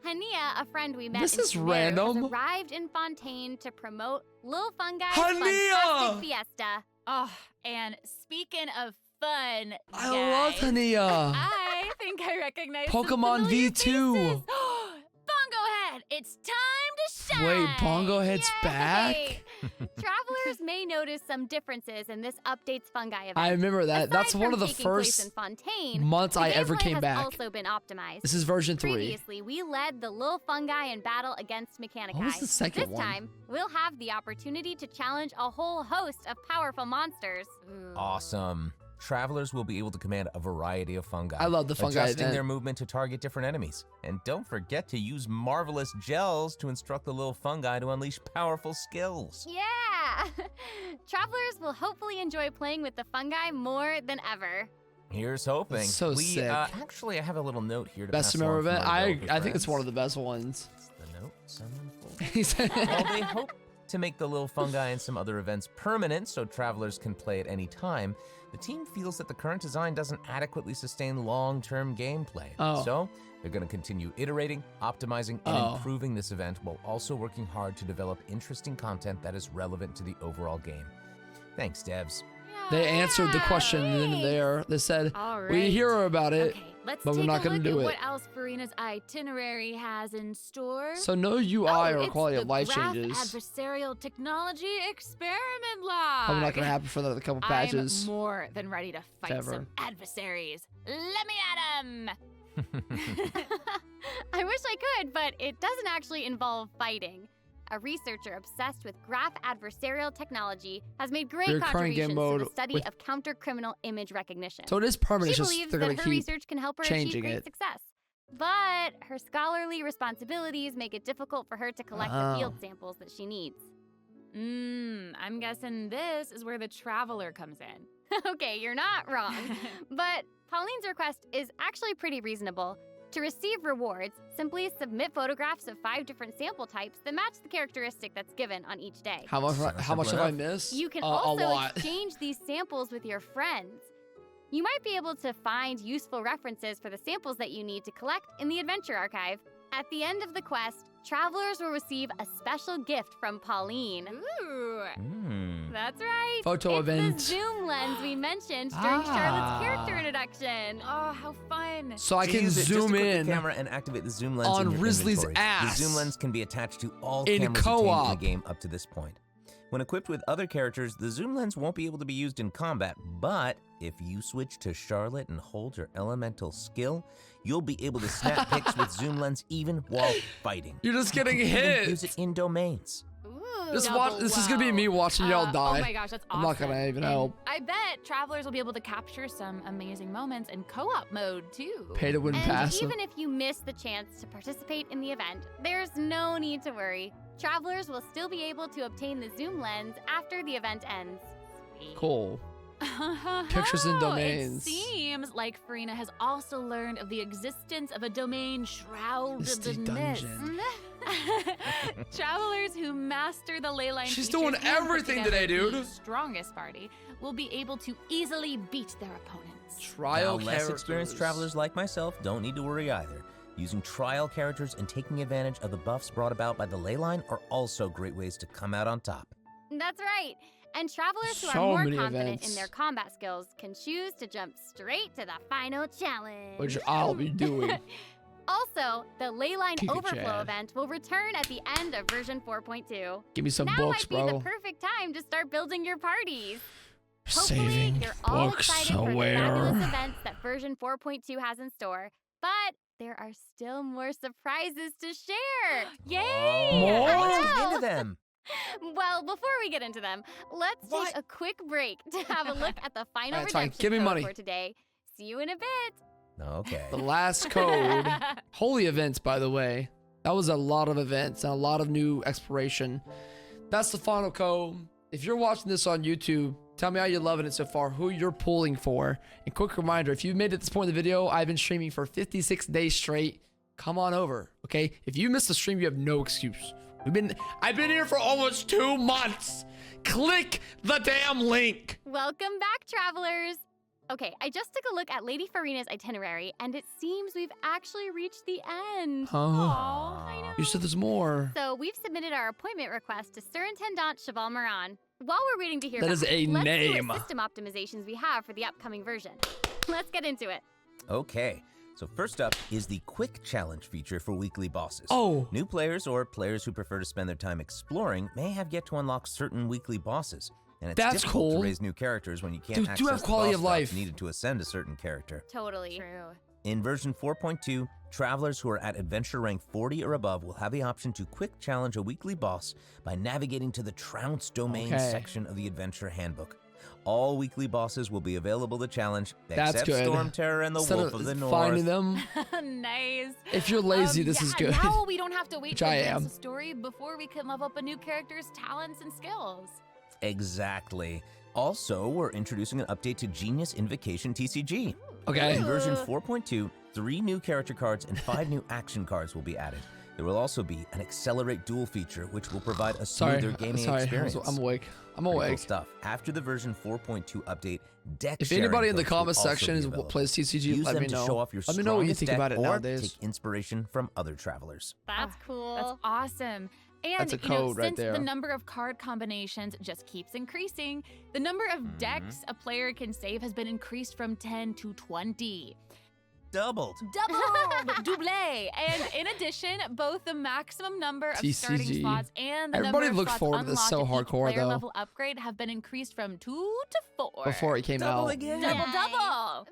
Hania, a friend we met This in is Sumeru, random. has arrived in Fontaine to promote Lil Fungi's Hania! fantastic fiesta. Oh, and speaking of fun, I love Hania. I think I recognize some Pokemon familiar V2. faces. Bongo Head, it's time to shine. Wait, Bongo Head's Yay! back? Travelers may notice some differences in this update's fungi event. I remember that. That's Aside one of from the taking place first in Fontaine, months the I ever gameplay came has back. also been optimized. This is version 3. Previously, we led the Lil Fungi in battle against Mechanici. What was the second this one? time, we'll have the opportunity to challenge a whole host of powerful monsters. Awesome. Travelers will be able to command a variety of fungi. I love the fungi adjusting event. their movement to target different enemies. And don't forget to use marvelous gels to instruct the little fungi to unleash powerful skills. Yeah! Travelers will hopefully enjoy playing with the fungi more than ever. Here's hoping. That's so sick. Actually, I have a little note here to Best pass Sumeru along from event? our I developer think it's one of friends. the best ones. It's the note someone pulled. He said, While they hope to make the little fungi and some other events permanent so travelers can play at any time, the team feels that the current design doesn't adequately sustain long-term gameplay. Oh. So they're going to continue iterating, optimizing, and improving this event while also working hard to develop interesting content that is relevant to the overall game. Thanks, devs. They answered the question in there. They said, All right. we hear about it, Okay, let's but we're take not a going look to do at it. what else Farina's itinerary has in store. So no UI or it's quality the of life Graph changes. Adversarial Technology Experiment Log. Probably not going to happen for another couple patches. I'm more than ready to fight Ever. some adversaries. Let me at 'em. I wish I could, but it doesn't actually involve fighting. A researcher obsessed with graph adversarial technology has made great Recurring game contributions to mode the study with- of counter-criminal image recognition. So it is permanent. She It's just believes they're that going to her keep research can help her changing achieve great it. success. But her scholarly responsibilities make it difficult for her to collect the field samples that she needs. I'm guessing this is where the traveler comes in. Okay, you're not wrong. But Pauline's request is actually pretty reasonable. To receive rewards, simply submit photographs of 5 different sample types that match the characteristic that's given on each day. How much Simple have I enough. missed? You can a also lot. exchange these samples with your friends. You might be able to find useful references for the samples that you need to collect in the Adventure Archive. At the end of the quest, travelers will receive a special gift from Pauline. Ooh. That's right. Photo it's event. the zoom lens we mentioned during Charlotte's character introduction. Oh, how fun. So I To can use it, just zoom equip in the camera and activate the zoom lens on in your Risley's inventory. ass. The zoom lens can be attached to all in cameras obtained in co-op. the game up to this point. When equipped with other characters, the zoom lens won't be able to be used in combat, but if you switch to Charlotte and hold your elemental skill, you'll be able to snap pics with zoom lens even while fighting. You're just getting You can even hit. use it in domains. Ooh, This double is gonna be wow. me watching y'all die. Oh my gosh, that's awesome. I'm not gonna even And help. I bet travelers will be able to capture some amazing moments in co-op mode too. Pay to win And passive. even if you miss the chance to participate in the event, there's no need to worry. Travelers will still be able to obtain the zoom lens after the event ends. Sweet. Cool. Pictures and domains. It seems like Farina has also learned of the existence of a domain shrouded Misty in Dungeon. mist. Travelers who master the ley line She's features doing and put everything today, together dude. the strongest party will be able to easily beat their opponents. Trial Now, less characters. experienced travelers like myself don't need to worry either. Using trial characters and taking advantage of the buffs brought about by the ley line are also great ways to come out on top. That's right. And travelers who So are more many confident events. in their combat skills can choose to jump straight to the final challenge. Which I'll be doing. Also, the Leyline Giga Overflow Chad. event will return at the end of version 4.2. Give me some now books, might be bro. the perfect time to start building your parties. Saving Hopefully, you're all books excited for the fabulous somewhere. events that version 4.2 has in store. But there are still more surprises to share. Yay! More? I Let's get know. into them. Well, before we get into them, let's take a quick break to have a look at the final Alright, fine. redemption Give me code money. for today. See you in a bit. Okay. The last code. Holy events, by the way. That was a lot of events and a lot of new exploration. That's the final code. If you're watching this on YouTube, tell me how you're loving it so far, who you're pulling for. And quick reminder, if you've made it to this point in the video, I've been streaming for 56 days straight. Come on over, okay? If you missed the stream, you have no excuse. I've been here for almost 2 months. Click the damn link. Welcome back, travelers. Okay, I just took a look at Lady Farina's itinerary, and it seems we've actually reached the end. Aw, I know. you said there's more. So we've submitted our appointment request to Surintendant Cheval Moran. While we're waiting to hear That back, is a let's see name. what system optimizations we have for the upcoming version. Let's get into it. Okay. So first up is the quick challenge feature for weekly bosses. Oh. New players or players who prefer to spend their time exploring may have yet to unlock certain weekly bosses. And it's That's difficult cool. to raise new characters when you can't Dude, access do have the quality boss of drops life. needed to ascend a certain character. Totally. True. In version 4.2, travelers who are at adventure rank 40 or above will have the option to quick challenge a weekly boss by navigating to the Trounce Domain Okay. section of the Adventure Handbook. All weekly bosses will be available to challenge, That's except good. Storm Terror and the Instead Wolf of the North. finding them. Nice. If you're lazy, this is yeah, good. Now we don't have to wait Which to I advance am. the story before we can level up a new character's talents and skills. Exactly. Also, we're introducing an update to Genius Invocation TCG. Okay. In version 4.2, 3 new character cards and 5 new action cards will be added. There will also be an Accelerate Duel feature, which will provide a smoother gaming experience. I'm awake. I'm Pretty awake. cool stuff. After the version 4.2 update, deck If sharing anybody in the codes will comment also section be is available. plays TCG, Use let them me to know. show off your Let me know what you strongest think deck about it or nowadays. take inspiration from other travelers. That's cool. That's awesome. And That's a you know, code right since there. the number of card combinations just keeps increasing, the number of decks a player can save has been increased from 10 to 20. Doubled. Doubled! Double! And in addition, both the maximum number of starting TCG. slots and the Everybody number of looked slots forward to this unlocked so at each hardcore, player though. level upgrade have been increased from 2 to 4. Before it came Double out. again. Double, Nice. double!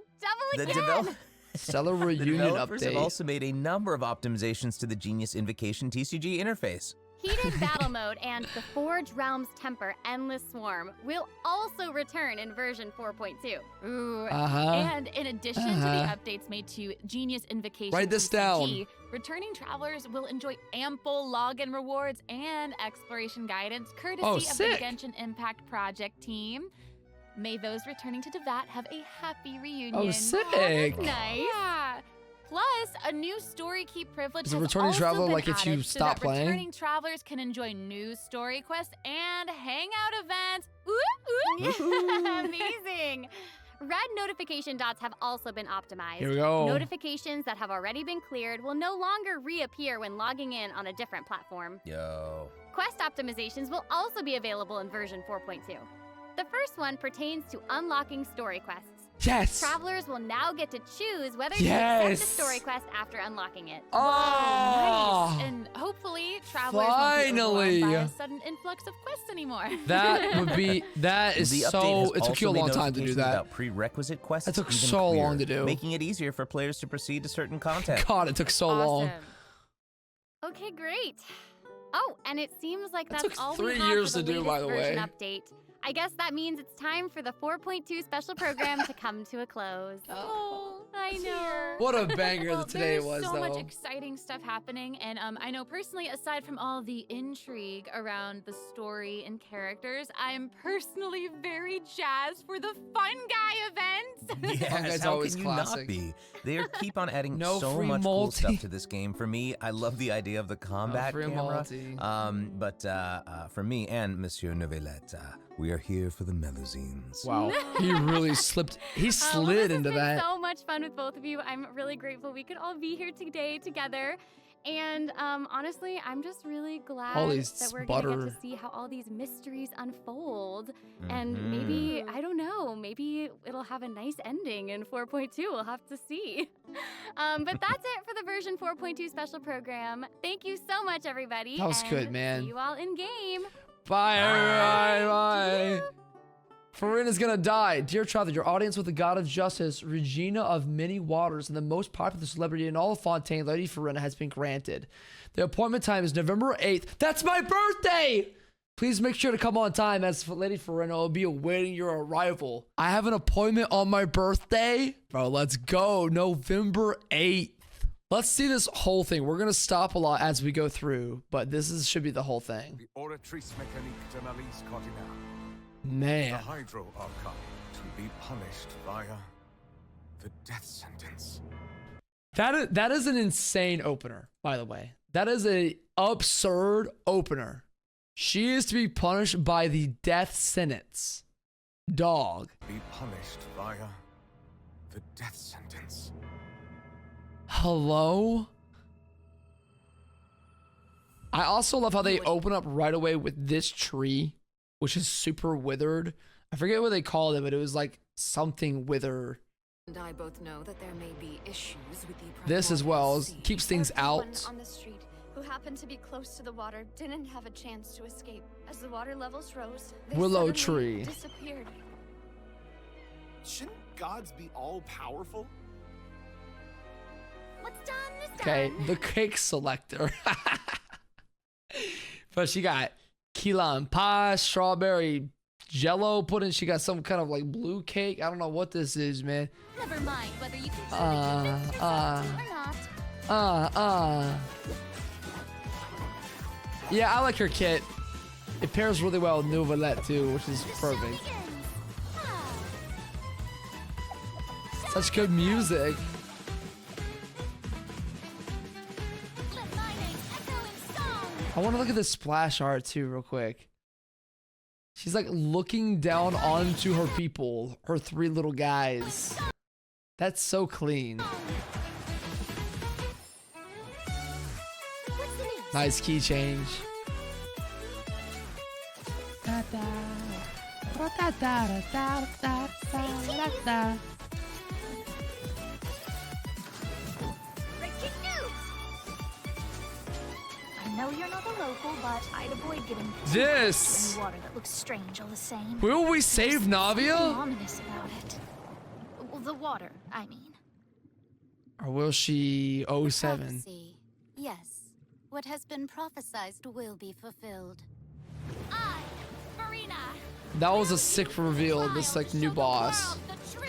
The again. Stellar The Reunion developers have update. also made a number of optimizations to the Genius Invocation TCG interface. Heated Battle Mode and the Forge Realms Temper Endless Swarm will also return in version 4.2. Ooh. Uh-huh. And in addition to the updates made to Genius Invocation Write this TCG, returning travelers will enjoy ample login rewards and exploration guidance courtesy Oh, of the sick. Genshin Impact project team. May those returning to Devat have a happy reunion. Oh, sick. Nice. Yeah. Plus, a new story key privilege Is a has returning also traveler been like if you added so stop that playing? returning travelers can enjoy new story quests and hangout events. Ooh, ooh. Amazing. Red notification dots have also been optimized. Here we go. Notifications that have already been cleared will no longer reappear when logging in on a different platform. Yo. Quest optimizations will also be available in version 4.2. The first one pertains to unlocking story quests. Yes. Travelers will now get to choose whether to Yes. accept a story quest after unlocking it. Oh. Nice. And hopefully, travelers won't be Finally. overwhelmed by a sudden influx of quests anymore. That would be. That is The update so. has It took you a also made long time to do notifications that. About prerequisite quests That took even so long clearer, to do. making it easier for players to proceed to certain content. God, it took so long. Awesome. Okay, great. Oh, and it seems like That that's took all 3 we have years for the to do, latest by the version way. update. I guess that means it's time for the 4.2 special program to come to a close. Oh, I know. What a banger Well, today there's was, so though. much exciting stuff happening, and I know personally, aside from all the intrigue around the story and characters, I'm personally very jazzed for the Fun Guy events. Fun Guy's how always can classic. you not be? They keep on adding No so free much cool multi. stuff to this game. For me, I love the idea of the combat free camera. multi. But for me and Monsieur Novelette, we are here for the Melusines. Wow, he really slipped. He slid This into has been that. so much fun with both of you. I'm really grateful we could all be here today together. And honestly, I'm just really glad that we're gonna get to see how all these mysteries unfold. And maybe, I don't know, maybe it'll have a nice ending in 4.2. We'll have to see. But that's it for the version 4.2 special program. Thank you so much, everybody. That was good, man. See you all in game. Bye, everybody. Bye. Farina's gonna die. Dear child, your audience with the god of justice, Regina of many waters, and the most popular celebrity in all of Fontaine, Lady Farina, has been granted. The appointment time is November 8th. That's my birthday! Please make sure to come on time, as Lady Farina will be awaiting your arrival. I have an appointment on my birthday. Bro, let's go. November 8th. Let's see this whole thing. We're gonna stop a lot as we go through, but should be the whole thing. Man. The Hydro Archon to be punished via the death sentence. That is an insane opener, by the way. That is a absurd opener. She is to be punished by the death sentence. Dog. Be punished via the death sentence. Hello? I also love how they open up right away with this tree, which is super withered. I forget what they called it, but it was like something wither. And I both know that there may be issues with the this as well keeps things out. On the street who happened to be close to the water didn't have a chance to escape. As the water levels rose, they Willow suddenly tree disappeared. Shouldn't gods be all powerful? What's done is okay, done. the cake selector. But she got key lime pie, strawberry jello pudding. She got some kind of like blue cake. I don't know what this is, man. Never mind whether you can truly convince yourself or not. Yeah, I like her kit. It pairs really well with Nouvellette too, which is perfect. Such good music. I want to look at the splash art too real quick. She's like looking down onto her people, her three little guys. That's so clean. Nice key change. I know you're not a local, but I'd avoid getting this in water that looks strange all the same. Will we save Navia? Ominous about it. Well, the water, I mean. Or will she 07? Prophecy. Yes. What has been prophesied will be fulfilled. I, Marina. That was a sick reveal. This like new boss. The true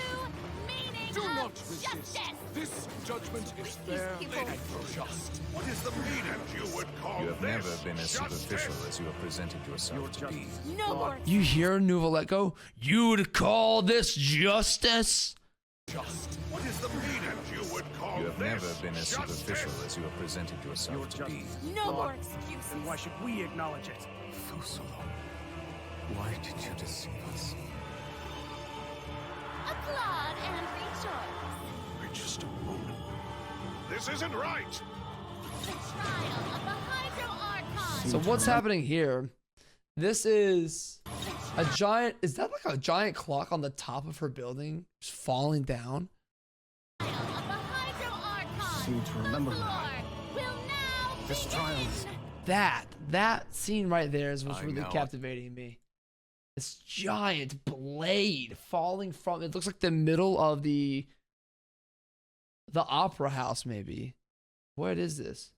meaning Do not of resist. justice. This judgment is fair and just. What is the meaning you would call You have this never been as justice? superficial as you have presented yourself to be. No more. You hear Nouvellette go? You'd call this justice? Just. What is the meaning you would call You have this never been as justice? superficial as you have presented yourself to be. No more excuses. And why should we acknowledge it? Fusolo, why did you deceive us? Applaud and rejoice. We're just a moment. This isn't right. The trial of the Hydro Archon. So what's happening here? This is a giant. Is that like a giant clock on the top of her building, just falling down? Trial of the Hydro Archon. Seem to remember. The floor will now This trial is That scene right there is what's I really know. captivating me. This giant blade falling from, it looks like the middle of the opera house, maybe. What is this?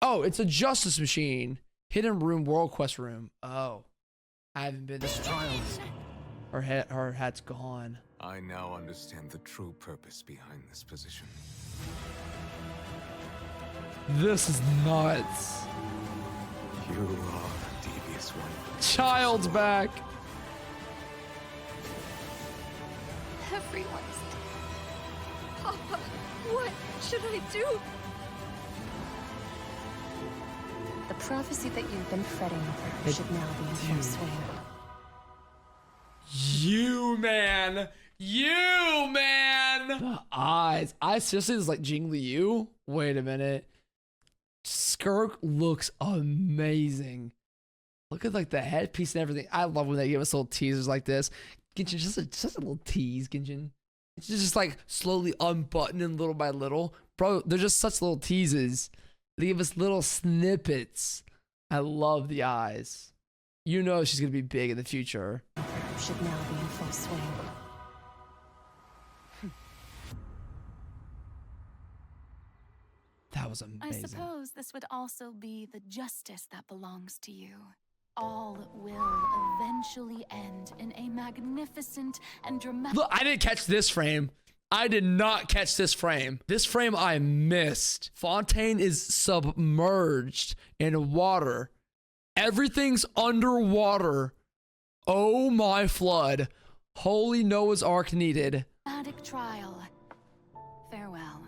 Oh, it's a justice machine. Hidden room, world quest room. Oh, I haven't been this there. trial is Her hat's gone. I now understand the true purpose behind this position. This is nuts. You are a devious one. Child's back. Everyone's Papa, what should I do? The prophecy that you've been fretting over should now be in full swing. You man. The eyes. I seriously is like Jing Liu. Wait a minute. Skirk looks amazing. Look at like the headpiece and everything. I love when they give us little teasers like this. Genshin, just a little tease, Genshin. It's just like slowly unbuttoning little by little. Bro, they're just such little teases. They give us little snippets. I love the eyes. You know she's gonna be big in the future. Should now be in full swing. That was amazing. I suppose this would also be the justice that belongs to you. All will eventually end in a magnificent and dramatic... Look, I didn't catch this frame. I did not catch this frame. This frame I missed. Fontaine is submerged in water. Everything's underwater. Oh my flood. Holy Noah's Ark needed. Dramatic trial. Farewell.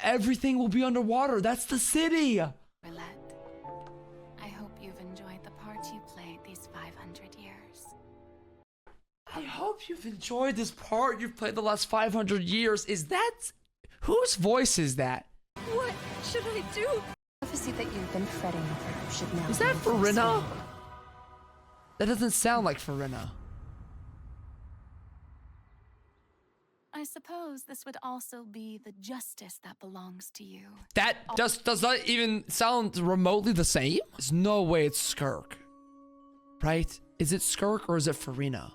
Everything will be underwater. That's the city. I hope you've enjoyed the part you played these 500 years. I hope you've enjoyed this part you've played the last 500 years. Is that... Whose voice is that? What should I do? The prophecy that you've been fretting over should now Is be that in full Farina? swing. That doesn't sound like Farina. I suppose this would also be the justice that belongs to you. That just does not even sound remotely the same. There's no way it's Skirk. Right? Is it Skirk or is it Farina?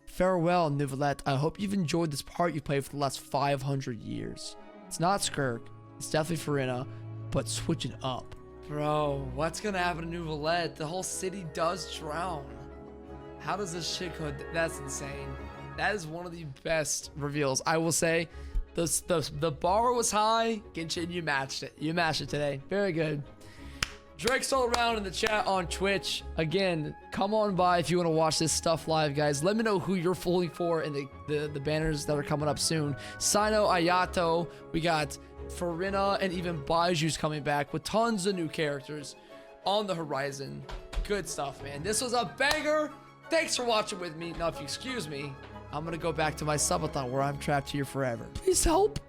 Farewell, Nivelette. I hope you've enjoyed this part you played for the last 500 years. It's not Skirk. It's definitely Farina, but switching up. Bro, what's gonna happen to Nivelette? The whole city does drown. How does this shit go? That's insane. That is one of the best reveals. I will say, the bar was high. Genshin, you matched it. You matched it today. Very good. Drake's all around in the chat on Twitch. Again, come on by if you want to watch this stuff live, guys. Let me know who you're fully for in the banners that are coming up soon. Sino, Ayato, we got Farina, and even Baiju's coming back with tons of new characters on the horizon. Good stuff, man. This was a banger. Thanks for watching with me. Now, if you excuse me, I'm gonna go back to my subathon where I'm trapped here forever. Please help.